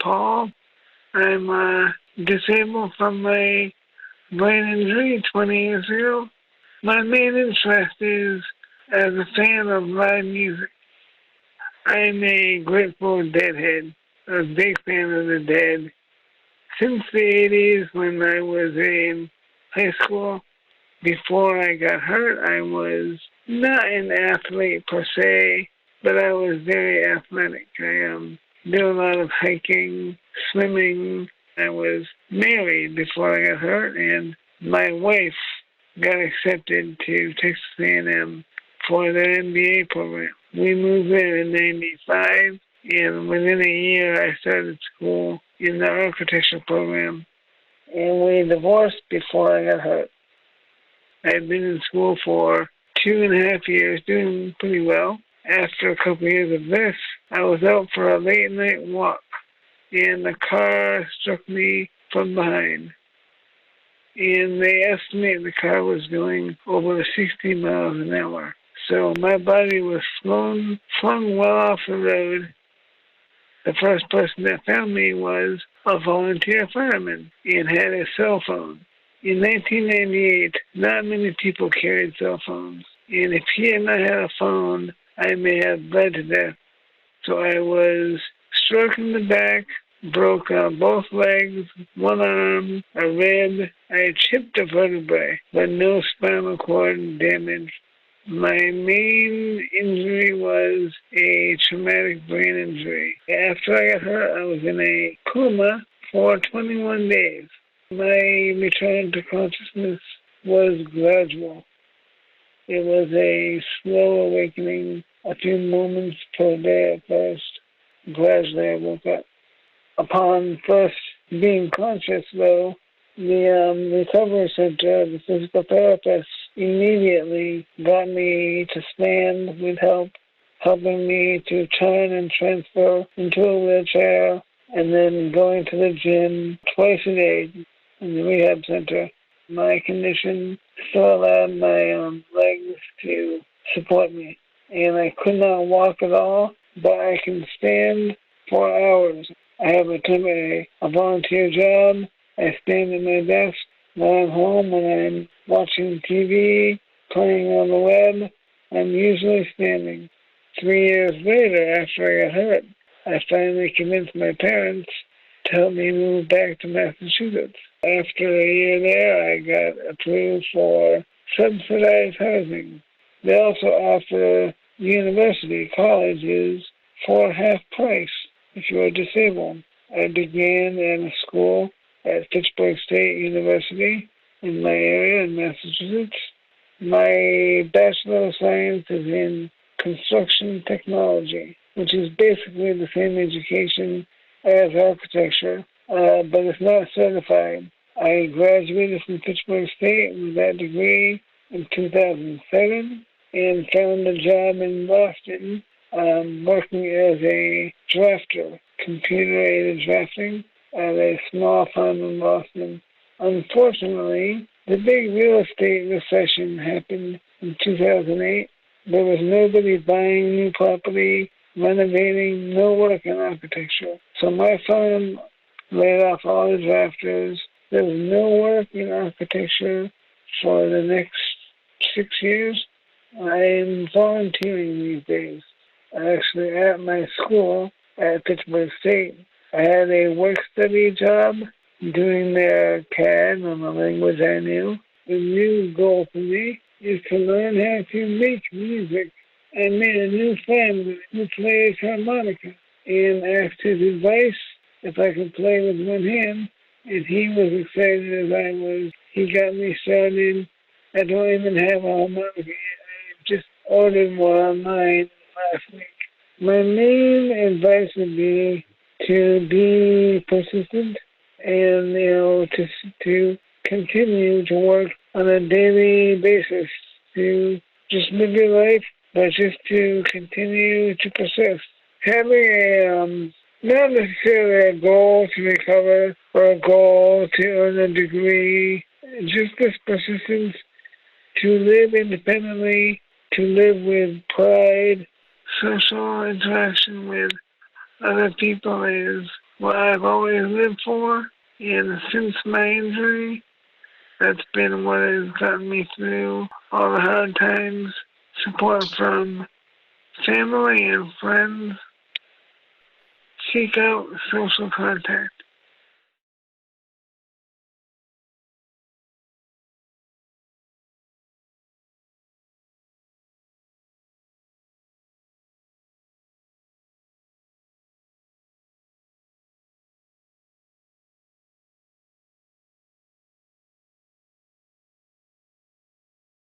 cripPaul. I'm disabled from my brain injury 20 years ago. My main interest is as a fan of live music. I'm a Grateful Deadhead, a big fan of the Dead. Since the 80s, when I was in high school, before I got hurt, I was not an athlete per se, but I was very athletic. I did a lot of hiking, swimming. I was married before I got hurt, and my wife got accepted to Texas A&M for their MBA program. We moved there in 95, and within a year I started school in the architecture program, and we divorced before I got hurt. I'd been in school for 2.5 years, doing pretty well. After a couple of years of this, I was out for a late night walk, and the car struck me from behind. And they estimate the car was going over 60 miles an hour. So my body was flung well off the road. The first person that found me was a volunteer fireman and had a cell phone. In 1998, not many people carried cell phones. And if he had not had a phone, I may have bled to death. So I was struck in the back, broke both legs, one arm, a rib. I chipped a vertebrae, but no spinal cord damage. My main injury was a traumatic brain injury. After I got hurt, I was in a coma for 21 days. My return to consciousness was gradual. It was a slow awakening, a few moments per day at first. Gradually, I woke up. Upon first being conscious, though, the recovery center, the physical therapist, immediately got me to stand with help, helping me to turn and transfer into a wheelchair, and then going to the gym twice a day in the rehab center. My condition still allowed my legs to support me, and I could not walk at all, but I can stand for hours. I have a volunteer job. I stand at my desk when I'm home, when I'm watching TV, playing on the web. I'm usually standing. 3 years later, after I got hurt, I finally convinced my parents to help me move back to Massachusetts. After a year there, I got approved for subsidized housing. They also offer colleges for half price if you are disabled. I began at a school at Fitchburg State University in my area in Massachusetts. My Bachelor of Science is in construction technology, which is basically the same education as architecture, but it's not certified. I graduated from Fitchburg State with that degree in 2007 and found a job in Boston working as a drafter, computer-aided drafting, at a small firm in Boston. Unfortunately, the big real estate recession happened in 2008. There was nobody buying new property, renovating, no work in architecture. So my firm laid off all the drafters. There was no work in architecture for the next 6 years. I am volunteering these days. Actually, at my school at Pittsburgh State, I had a work-study job doing their CAD on the language I knew. The new goal for me is to learn how to make music. I made a new friend who plays harmonica and asked his advice if I could play with one hand, and he was excited as I was. He got me started. I don't even have a harmonica yet. I just ordered one online last week. My main advice would be to be persistent and, to continue to work on a daily basis, to just live your life, but just to continue to persist. Having not necessarily a goal to recover or a goal to earn a degree, just this persistence to live independently, to live with pride. Social interaction with other people is what I've always lived for, and since my injury, that's been what has gotten me through all the hard times. Support from family and friends. Seek out social contact.